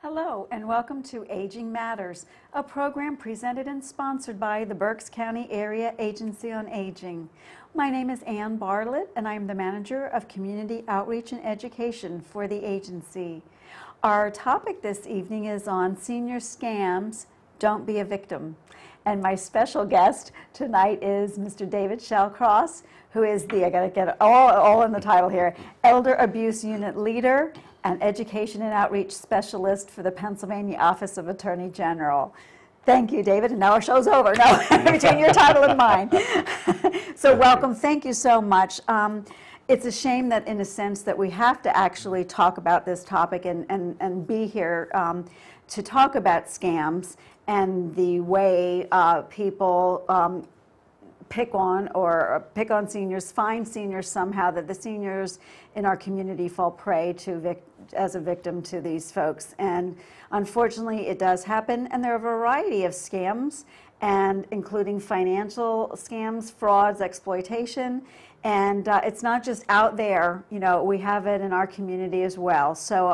Hello and welcome to Aging Matters, a program presented and sponsored by the Berks County Area Agency on Aging. My name is Ann Barlet and I am the Manager of Community Outreach and Education for the agency. Our topic this evening is on senior scams, don't be a victim. And my special guest tonight is Mr. David Shallcross, who is the, I gotta get it all in the title here, Elder Abuse Unit Leader and Education and Outreach Specialist for the Pennsylvania Office of Attorney General. Thank you, David, and now our show's over. No, between your title and mine. So welcome, thank you so much. It's a shame that in a sense that we have to actually talk about this topic and be here to talk about scams and the way people pick on seniors, find seniors somehow, that the seniors in our community fall prey to as a victim to these folks. And unfortunately, it does happen, and there are a variety of scams, and including financial scams, frauds, exploitation, and it's not just out there, you know, we have it in our community as well. So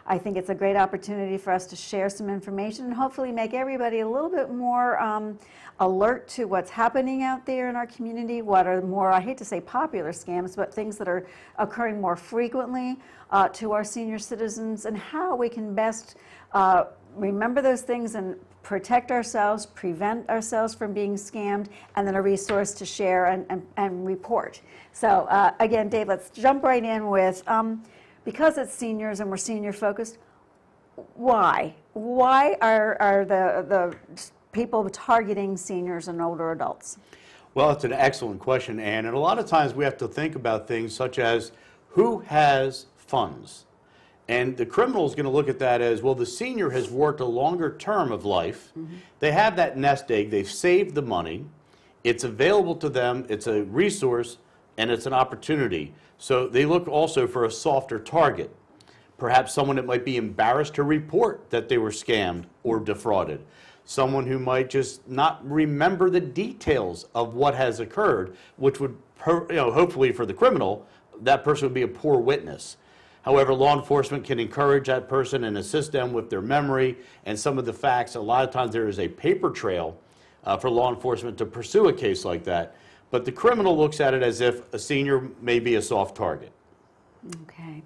I think it's a great opportunity for us to share some information and hopefully make everybody a little bit more alert to what's happening out there in our community, what are more, I hate to say popular scams, but things that are occurring more frequently to our senior citizens, and how we can best remember those things and protect ourselves, prevent ourselves from being scammed, and then a resource to share and report. So again, Dave, let's jump right in with, because it's seniors and we're senior focused, why? Why are the people targeting seniors and older adults? Well, it's an excellent question, Ann, and a lot of times we have to think about things such as who has funds. And the criminal is going to look at that as, well, the senior has worked a longer term of life. Mm-hmm. They have that nest egg. They've saved the money. It's available to them. It's a resource, and it's an opportunity. So they look also for a softer target. Perhaps someone that might be embarrassed to report that they were scammed or defrauded. Someone who might just not remember the details of what has occurred, which would, hopefully for the criminal, that person would be a poor witness. However, law enforcement can encourage that person and assist them with their memory and some of the facts. A lot of times there is a paper trail for law enforcement to pursue a case like that. But the criminal looks at it as if a senior may be a soft target. Okay.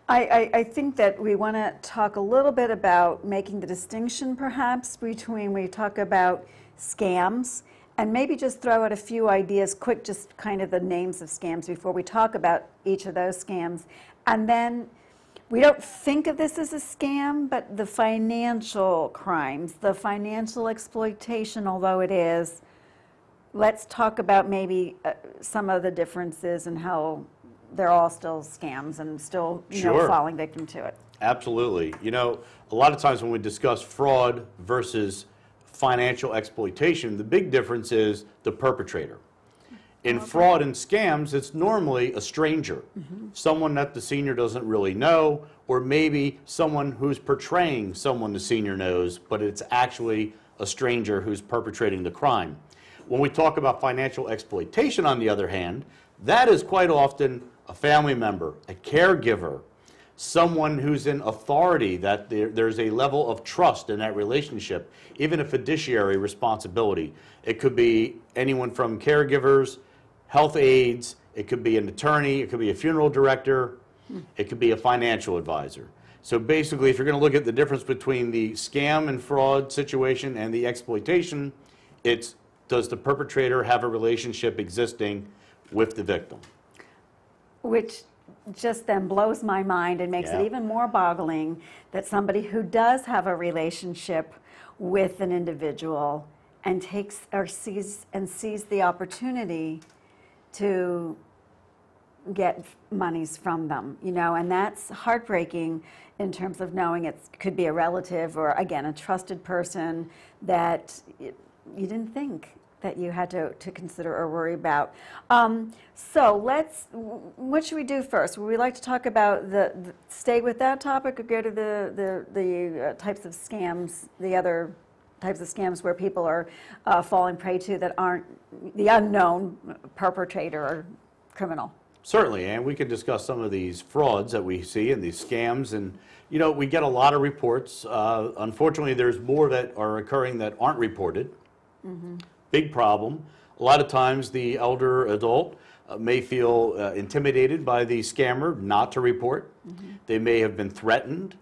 I think that we want to talk a little bit about making the distinction perhaps between, we talk about scams, and maybe just throw out a few ideas, quick, just kind of the names of scams before we talk about each of those scams. And then we don't think of this as a scam, but the financial crimes, the financial exploitation, although it is, let's talk about maybe some of the differences and how they're all still scams and still, falling victim to it. Absolutely. You know, a lot of times when we discuss fraud versus financial exploitation, the big difference is the perpetrator. In fraud and scams, it's normally a stranger, someone that the senior doesn't really know, or maybe someone who's portraying someone the senior knows, but it's actually a stranger who's perpetrating the crime. When we talk about financial exploitation, on the other hand, that is quite often a family member, a caregiver, someone who's in authority, that there's a level of trust in that relationship, even a fiduciary responsibility. It could be anyone from caregivers, health aides, it could be an attorney, it could be a funeral director, it could be a financial advisor. So basically, if you're going to look at the difference between the scam and fraud situation and the exploitation, it's, does the perpetrator have a relationship existing with the victim? Which just then blows my mind and makes it even more boggling that somebody who does have a relationship with an individual and takes or sees the opportunity to get monies from them, and that's heartbreaking in terms of knowing it could be a relative or, again, a trusted person that you didn't think that you had to consider or worry about. So what should we do first? Would we like to talk about stay with that topic, or go to the types of scams, the other types of scams where people are falling prey to that aren't the unknown perpetrator or criminal? Certainly, and we can discuss some of these frauds that we see and these scams. And, you know, we get a lot of reports. Unfortunately, there's more that are occurring that aren't reported. Big problem. A lot of times the elder adult may feel intimidated by the scammer not to report. They may have been threatened.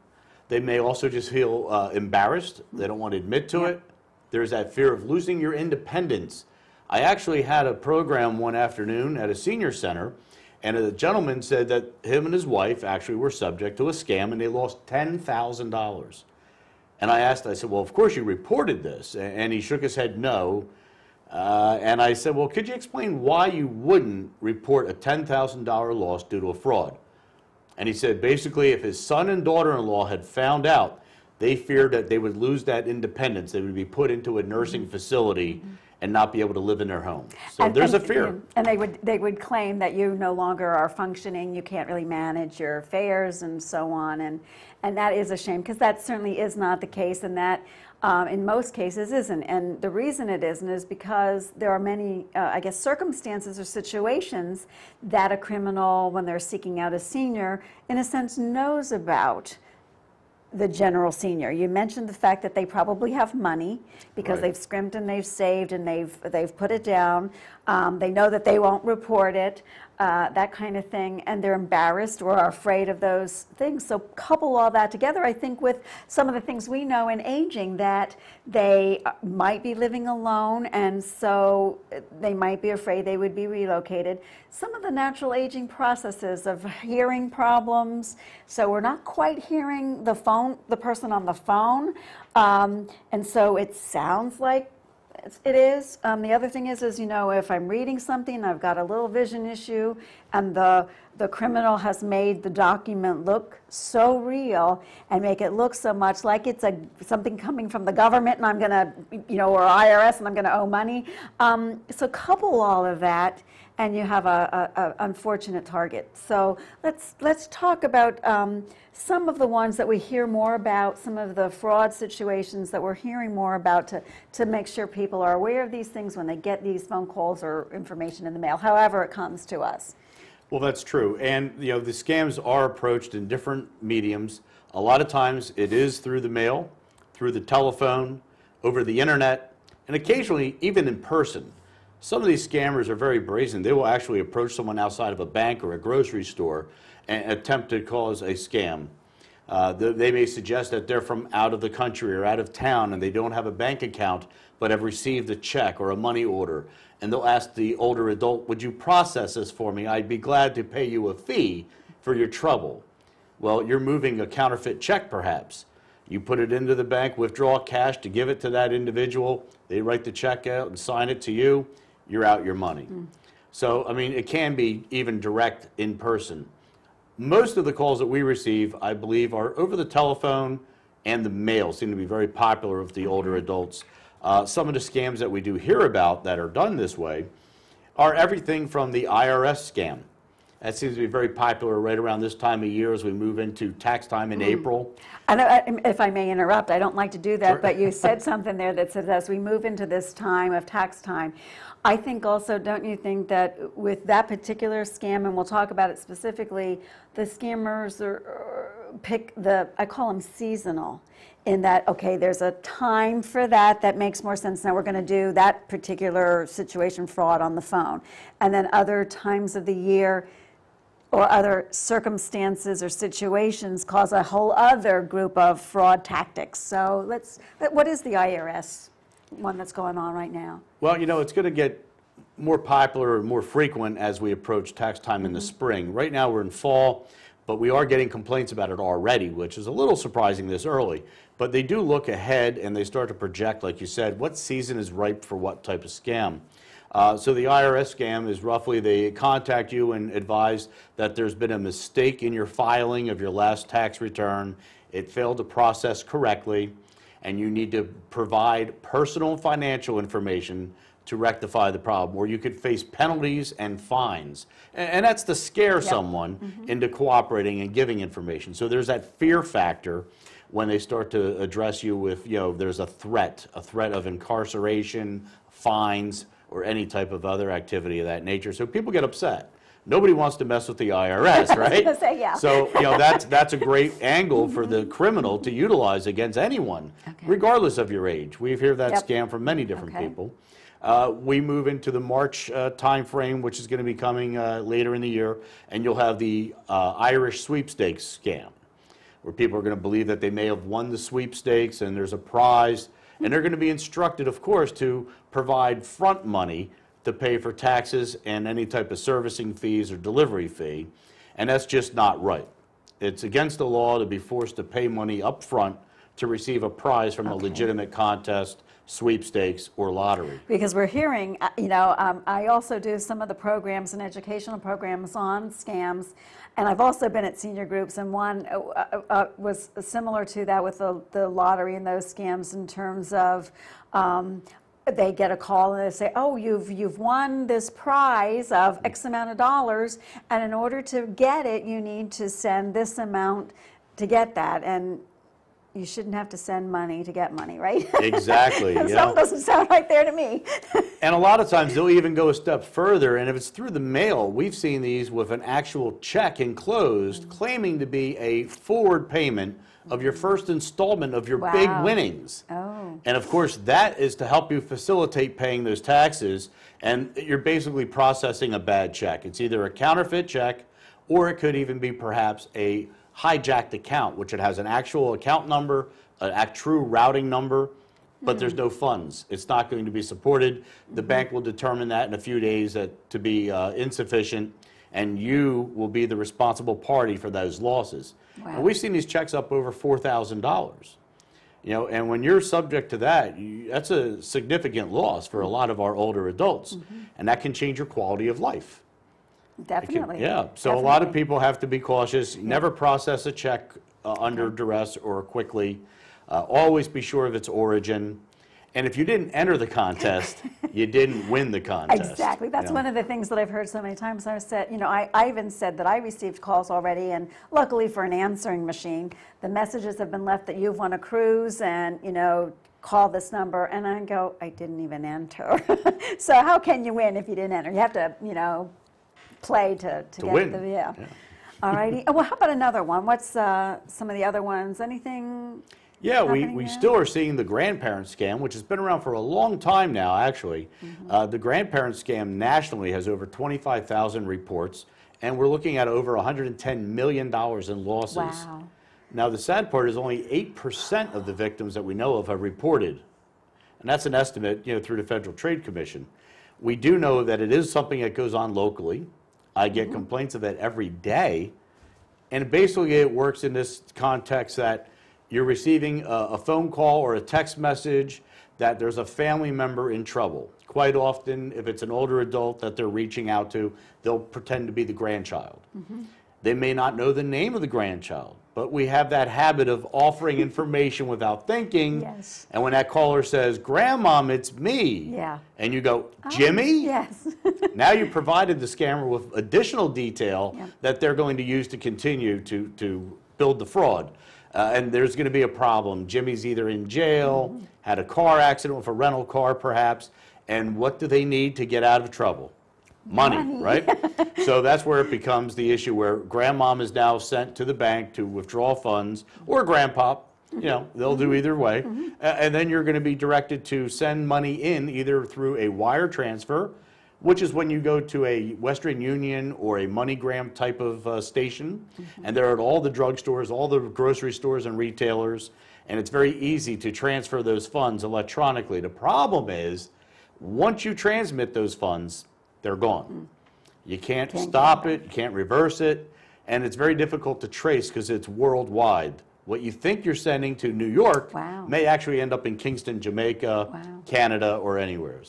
They may also just feel embarrassed. They don't want to admit to it. There's that fear of losing your independence. I actually had a program one afternoon at a senior center, and a gentleman said that him and his wife actually were subject to a scam, and they lost $10,000. And I said, well, of course you reported this. And he shook his head no. And I said, well, could you explain why you wouldn't report a $10,000 loss due to a fraud? And he said, basically, if his son and daughter-in-law had found out, they feared that they would lose that independence. They would be put into a nursing facility and not be able to live in their home. So there's a fear. And they would claim that you no longer are functioning, you can't really manage your affairs and so on. And that is a shame, because that certainly is not the case, and that in most cases isn't. And the reason it isn't is because there are many, I guess, circumstances or situations that a criminal, when they're seeking out a senior, in a sense knows about the general senior. You mentioned the fact that they probably have money because they've scrimped and they've saved and they've put it down. They know that they won't report it, that kind of thing, and they're embarrassed or are afraid of those things. So couple all that together, I think, with some of the things we know in aging, that they might be living alone, and so they might be afraid they would be relocated. Some of the natural aging processes of hearing problems, so we're not quite hearing the person on the phone, and so it sounds like it is. The other thing is, you know, if I'm reading something, I've got a little vision issue, and the criminal has made the document look so real and make it look so much like it's something coming from the government, and I'm going to, you know, or IRS, and I'm going to owe money. So couple all of that, and you have a unfortunate target. So let's talk about some of the ones that we hear more about, some of the fraud situations that we're hearing more about, to make sure people are aware of these things when they get these phone calls or information in the mail, however it comes to us. Well, that's true. And, you know, the scams are approached in different mediums. A lot of times it is through the mail, through the telephone, over the internet, and occasionally even in person. Some of these scammers are very brazen. They will actually approach someone outside of a bank or a grocery store and attempt to cause a scam. They may suggest that they're from out of the country or out of town and they don't have a bank account but have received a check or a money order. And they'll ask the older adult, would you process this for me? I'd be glad to pay you a fee for your trouble. Well, you're moving a counterfeit check perhaps. You put it into the bank, withdraw cash to give it to that individual. They write the check out and sign it to you. You're out your money. So, I mean, it can be even direct in person. Most of the calls that we receive, I believe, are over the telephone, and the mail seem to be very popular with the older adults. Some of the scams that we do hear about that are done this way are everything from the IRS scam. That seems to be very popular right around this time of year as we move into tax time in April. If I may interrupt, I don't like to do that, Sure. but you said something there that says as we move into this time of tax time, I think also, don't you think that with that particular scam, and we'll talk about it specifically, the scammers pick I call them seasonal, in that, okay, there's a time for that makes more sense. Now we're going to do that particular situation, fraud, on the phone. And then other times of the year or other circumstances or situations cause a whole other group of fraud tactics. So what is the IRS one that's going on right now? Well, you know, it's going to get more popular and more frequent as we approach tax time in the spring. Right now we're in fall, but we are getting complaints about it already, which is a little surprising this early. But they do look ahead and they start to project, like you said, what season is ripe for what type of scam. So the IRS scam is roughly they contact you and advise that there's been a mistake in your filing of your last tax return. It failed to process correctly, and you need to provide personal and financial information to rectify the problem, or you could face penalties and fines. And that's to scare someone into cooperating and giving information. So there's that fear factor when they start to address you with, you know, there's a threat of incarceration, fines, or any type of other activity of that nature. So people get upset. Nobody wants to mess with the IRS, right? I was gonna say, yeah. So, you know, that's a great angle for the criminal to utilize against anyone, regardless of your age. We hear that scam from many different people. We move into the March time frame, which is going to be coming later in the year, and you'll have the Irish sweepstakes scam, where people are going to believe that they may have won the sweepstakes and there's a prize, and they're going to be instructed, of course, to provide front money to pay for taxes and any type of servicing fees or delivery fee, and that's just not right. It's against the law to be forced to pay money up front to receive a prize from a legitimate contest, sweepstakes, or lottery. Because we're hearing, you know, I also do some of the programs and educational programs on scams, and I've also been at senior groups, and one was similar to that with the lottery and those scams in terms of they get a call and they say, oh, you've won this prize of X amount of dollars, and in order to get it, you need to send this amount to get that. And you shouldn't have to send money to get money, right? Exactly. Something doesn't sound right there to me. And a lot of times they'll even go a step further, and if it's through the mail, we've seen these with an actual check enclosed claiming to be a forward payment of your first installment of your big winnings. Oh. And of course, that is to help you facilitate paying those taxes, and you're basically processing a bad check. It's either a counterfeit check, or it could even be perhaps a hijacked account, which it has an actual account number, a true routing number, but there's no funds. It's not going to be supported. The bank will determine that in a few days to be insufficient, and you will be the responsible party for those losses. Wow. And we've seen these checks up over $4,000. You know, and when you're subject to that, that's a significant loss for a lot of our older adults, and that can change your quality of life. Definitely. So a lot of people have to be cautious. Never process a check under duress or quickly. Always be sure of its origin. And if you didn't enter the contest, you didn't win the contest. Exactly. That's one of the things that I've heard so many times. I said, you know, I even said that I received calls already, and luckily for an answering machine, the messages have been left that you've won a cruise and, you know, call this number. And I go, I didn't even enter. So how can you win if you didn't enter? You have to, you know, play to get win. the All righty. Well, how about another one? What's some of the other ones? Anything? Yeah, we still are seeing the grandparent scam, which has been around for a long time now, actually. The grandparent scam nationally has over 25,000 reports, and we're looking at over $110 million in losses. Wow. Now, the sad part is only 8% of the victims that we know of have reported, and that's an estimate, you know, through the Federal Trade Commission. We do know that it is something that goes on locally. I get complaints of it every day, and basically it works in this context that you're receiving a phone call or a text message that there's a family member in trouble. Quite often, if it's an older adult that they're reaching out to, they'll pretend to be the grandchild. They may not know the name of the grandchild, but we have that habit of offering information without thinking. Yes. And when that caller says, "Grandmom, it's me," and you go, "Jimmy?" Yes. Now you provided the scammer with additional detail that they're going to use to continue to build the fraud. And there's going to be a problem. Jimmy's either in jail, had a car accident with a rental car perhaps, and what do they need to get out of trouble? Money. Right? So that's where it becomes the issue where grandmom is now sent to the bank to withdraw funds, or grandpop, you know, they'll do either way. And then you're going to be directed to send money in either through a wire transfer, which is when you go to a Western Union or a MoneyGram type of station, and they're at all the drugstores, all the grocery stores and retailers, and it's very easy to transfer those funds electronically. The problem is, once you transmit those funds, they're gone. You can't stop it, you can't reverse it, and it's very difficult to trace because it's worldwide. What you think you're sending to New York may actually end up in Kingston, Jamaica, Canada, or anywhere.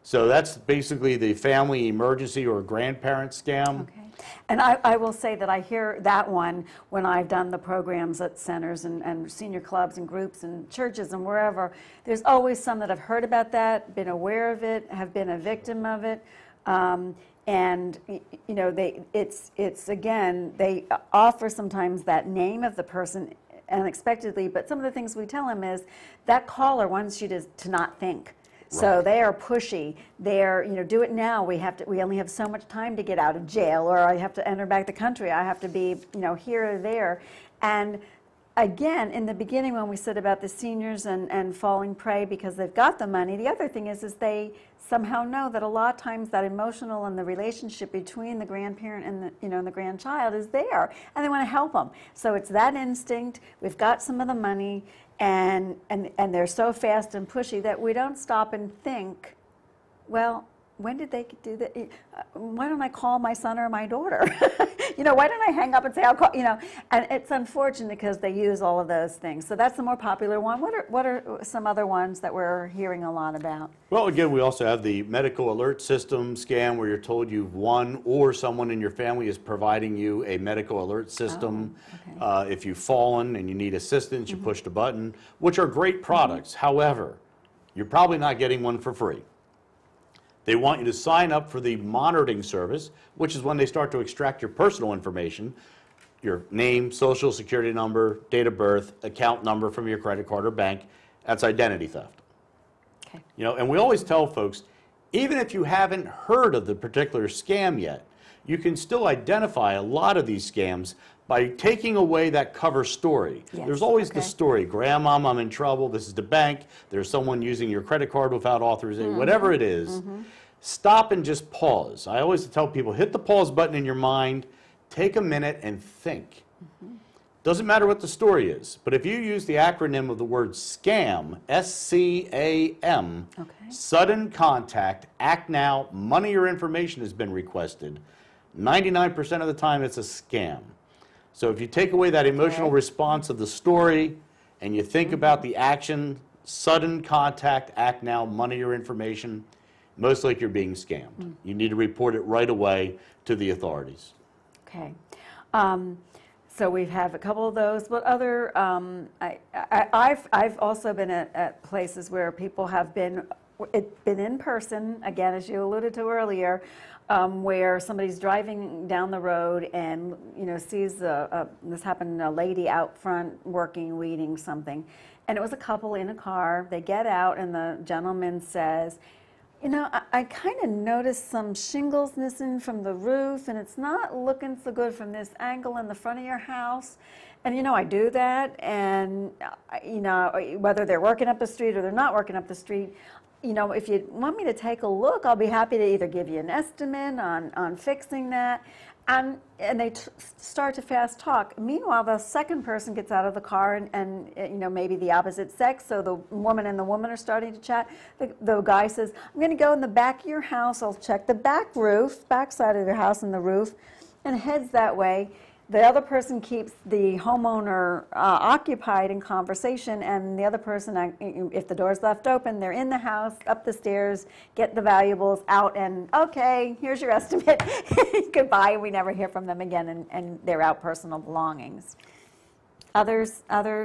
So that's basically the family emergency or grandparent scam. Okay. And I will say that I hear that one when I've done the programs at centers and senior clubs and groups and churches and wherever. There's always some that have heard about that, been aware of it, have been a victim of it. And you know, it's again, they offer sometimes that name of the person unexpectedly, but some of the things we tell them is that caller wants you to not think. So Right. they are pushy. They're, do it now. We only have so much time to get out of jail, or I have to enter back the country. I have to be, here or there. And again, in the beginning when we said about the seniors and falling prey because they've got the money, the other thing is they somehow know that a lot of times that emotional and the relationship between the grandparent and the grandchild is there, and they want to help them. So it's that instinct. We've got some of the money, and they're so fast and pushy that we don't stop and think, well, when did they do that? Why don't I call my son or my daughter? Why don't I hang up and say I'll call? And it's unfortunate because they use all of those things. So that's the more popular one. What are some other ones that we're hearing a lot about? Well, again, we also have the medical alert system scam where you're told you've won or someone in your family is providing you a medical alert system. Oh, okay. If you've fallen and you need assistance, you push the button, which are great products. However, you're probably not getting one for free. They want you to sign up for the monitoring service, which is when they start to extract your personal information, your name, social security number, date of birth, account number from your credit card or bank. That's identity theft. Okay. And we always tell folks, even if you haven't heard of the particular scam yet, you can still identify a lot of these scams by taking away that cover story. Yes, There's always the okay. story, Grandmom, I'm in trouble, this is the bank, there's someone using your credit card without authorization, whatever it is. Stop and just pause. I always tell people, hit the pause button in your mind, take a minute and think. Doesn't matter what the story is, but if you use the acronym of the word SCAM, S-C-A-M, Okay. sudden contact, act now, money or information has been requested, 99% of the time it's a scam. So if you take away that emotional Okay. response of the story and you think about the action, sudden contact, act now, money or information, most likely you're being scammed. You need to report it right away to the authorities. Okay. So we have a couple of those. What other? I've also been at places where people have been in person, again, as you alluded to earlier, where somebody's driving down the road and sees this happened, a lady out front working, weeding something, and it was a couple in a car. They get out and the gentleman says, I kind of noticed some shingles missing from the roof, and it's not looking so good from this angle in the front of your house. And I do that, and whether they're working up the street or they're not working up the street, if you want me to take a look, I'll be happy to either give you an estimate on fixing that. And they start to fast talk. Meanwhile, the second person gets out of the car and maybe the opposite sex, so the woman and the woman are starting to chat. The guy says, I'm going to go in the back of your house. I'll check the back side of your house and the roof, and heads that way. The other person keeps the homeowner occupied in conversation, and the other person, if the door's left open, they're in the house, up the stairs, get the valuables out, and okay, here's your estimate. Goodbye. We never hear from them again, and they're out personal belongings. Other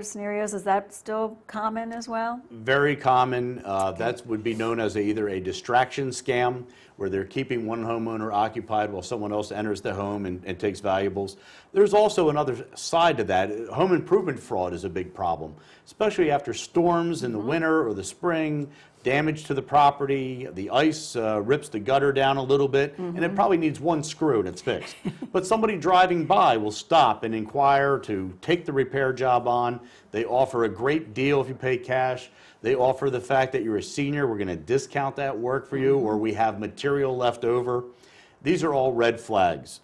scenarios, is that still common as well? Very common. That would be known as either a distraction scam, where they're keeping one homeowner occupied while someone else enters the home and takes valuables. There's also another side to that. Home improvement fraud is a big problem, especially after storms in the winter or the spring, damage to the property, the ice rips the gutter down a little bit, and it probably needs one screw and it's fixed. But somebody driving by will stop and inquire to take the repair job on. They offer a great deal if you pay cash. They offer the fact that you're a senior, we're going to discount that work for you, or we have material left over. These are all red flags.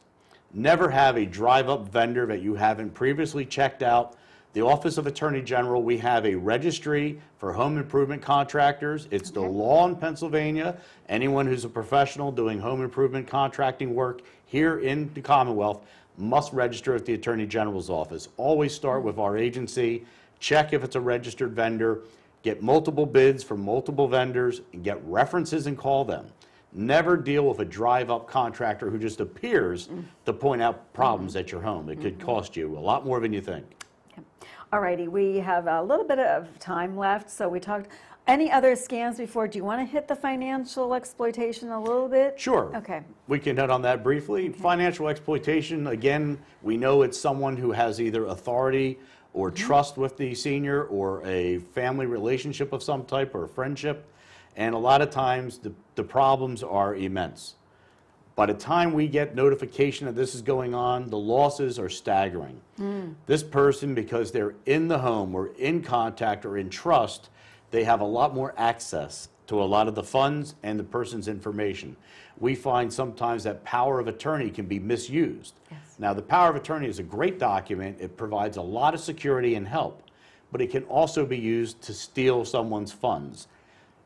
Never have a drive-up vendor that you haven't previously checked out. The Office of Attorney General, we have a registry for home improvement contractors. It's the law in Pennsylvania. Anyone who's a professional doing home improvement contracting work here in the Commonwealth must register at the Attorney General's office. Always start with our agency. Check if it's a registered vendor. Get multiple bids from multiple vendors, and get references and call them. Never deal with a drive-up contractor who just appears to point out problems at your home. It could cost you a lot more than you think. All righty, we have a little bit of time left, so we talked. Any other scams before? Do you want to hit the financial exploitation a little bit? Sure. Okay. We can hit on that briefly. Financial exploitation, again, we know it's someone who has either authority or trust with the senior, or a family relationship of some type, or a friendship, And a lot of times the problems are immense. By the time we get notification that this is going on, the losses are staggering. This person, because they're in the home or in contact or in trust, they have a lot more access to a lot of the funds and the person's information. We find sometimes that power of attorney can be misused. Yes. Now, the power of attorney is a great document. It provides a lot of security and help, but it can also be used to steal someone's funds.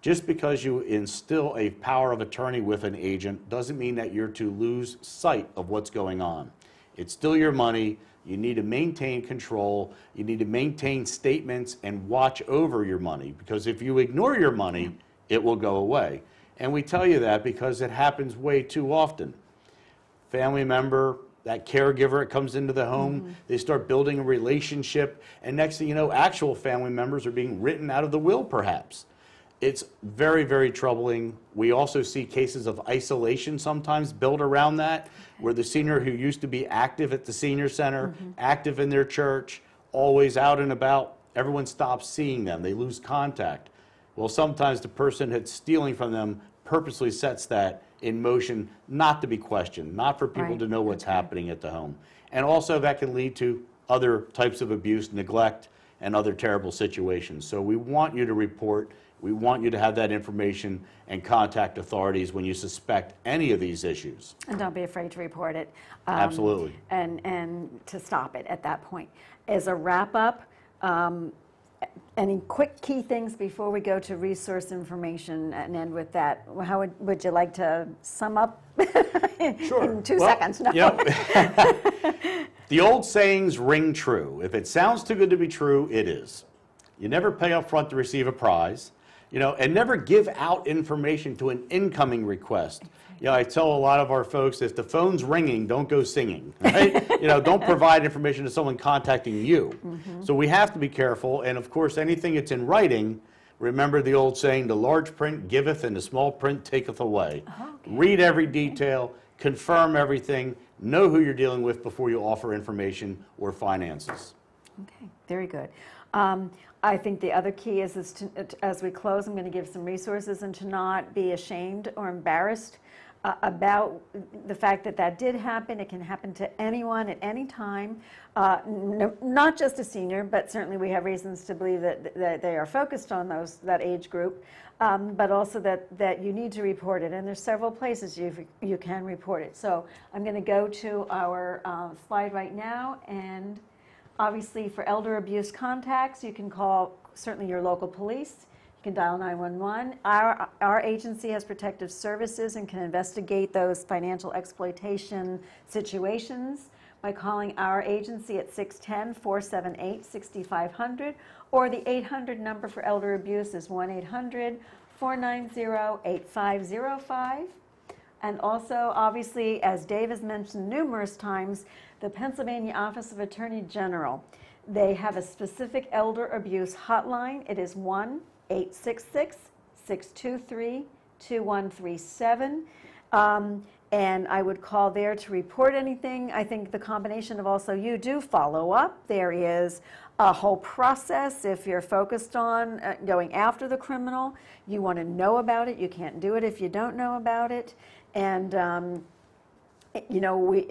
Just because you instill a power of attorney with an agent doesn't mean that you're to lose sight of what's going on. It's still your money. You need to maintain control. You need to maintain statements and watch over your money, because if you ignore your money, it will go away. And we tell you that because it happens way too often. Family member, that caregiver that comes into the home, they start building a relationship, and next thing you know, actual family members are being written out of the will perhaps. It's very, very troubling. We also see cases of isolation sometimes built around that, where the senior who used to be active at the senior center, active in their church, always out and about, everyone stops seeing them. They lose contact. Well, sometimes the person that's stealing from them purposely sets that in motion not to be questioned, not for people to know what's happening at the home. And also that can lead to other types of abuse, neglect, and other terrible situations. So we want you to report. We want you to have that information and contact authorities when you suspect any of these issues. And don't be afraid to report it. Absolutely. And to stop it at that point. As a wrap-up, any quick key things before we go to resource information and end with that? How would you like to sum up Sure. in 2 seconds? No. You know, the old sayings ring true. If it sounds too good to be true, it is. You never pay up front to receive a prize, you know, and never give out information to an incoming request. You know, I tell a lot of our folks, if the phone's ringing, don't go singing, right? You know, don't provide information to someone contacting you. So we have to be careful, and of course, anything that's in writing, remember the old saying, the large print giveth and the small print taketh away. Read every detail, confirm everything, know who you're dealing with before you offer information or finances. Okay, very good. I think the other key is to, as we close, I'm going to give some resources, and to not be ashamed or embarrassed about the fact that that did happen. It can happen to anyone at any time, not just a senior, but certainly we have reasons to believe that they are focused on that age group, but also that you need to report it. And there's several places you can report it. So I'm going to go to our slide right now, and obviously for elder abuse contacts, you can call certainly your local police. You can dial 911. Our agency has protective services and can investigate those financial exploitation situations by calling our agency at 610-478-6500, or the 800 number for elder abuse is 1-800-490-8505. And also, obviously, as Dave has mentioned numerous times, the Pennsylvania Office of Attorney General, they have a specific elder abuse hotline. It is 1-866-623-2137. And I would call there to report anything. I think the combination of also you do follow up. There is a whole process. If you're focused on going after the criminal, you want to know about it. You can't do it if you don't know about it. And you know, we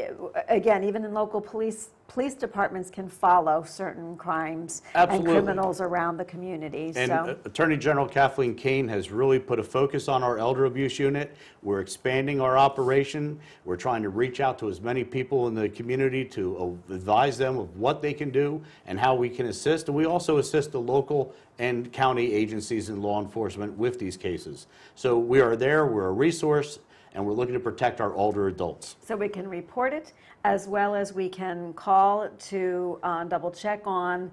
again, even in local police departments can follow certain crimes and criminals around the community. And so. Attorney General Kathleen Kane has really put a focus on our elder abuse unit. We're expanding our operation. We're trying to reach out to as many people in the community to advise them of what they can do and how we can assist. And we also assist the local and county agencies and law enforcement with these cases. So we are there, we're a resource, and we're looking to protect our older adults. So we can report it, as well as we can call to double check on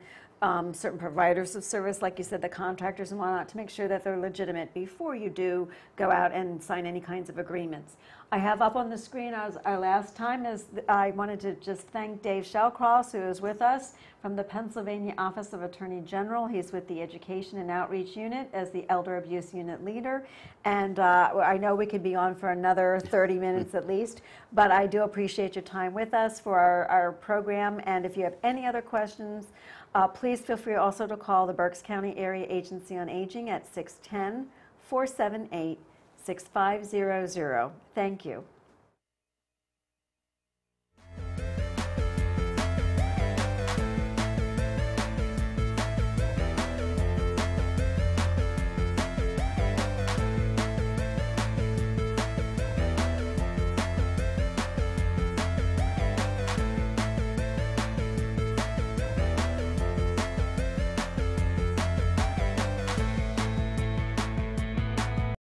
certain providers of service, like you said, the contractors and whatnot, to make sure that they're legitimate before you do go out and sign any kinds of agreements. I have up on the screen, as our last time, I wanted to just thank Dave Shallcross, who is with us from the Pennsylvania Office of Attorney General. He's with the Education and Outreach Unit as the Elder Abuse Unit leader. And I know we could be on for another 30 minutes at least, but I do appreciate your time with us for our program. And if you have any other questions, please feel free also to call the Berks County Area Agency on Aging at 478-6500. Thank you.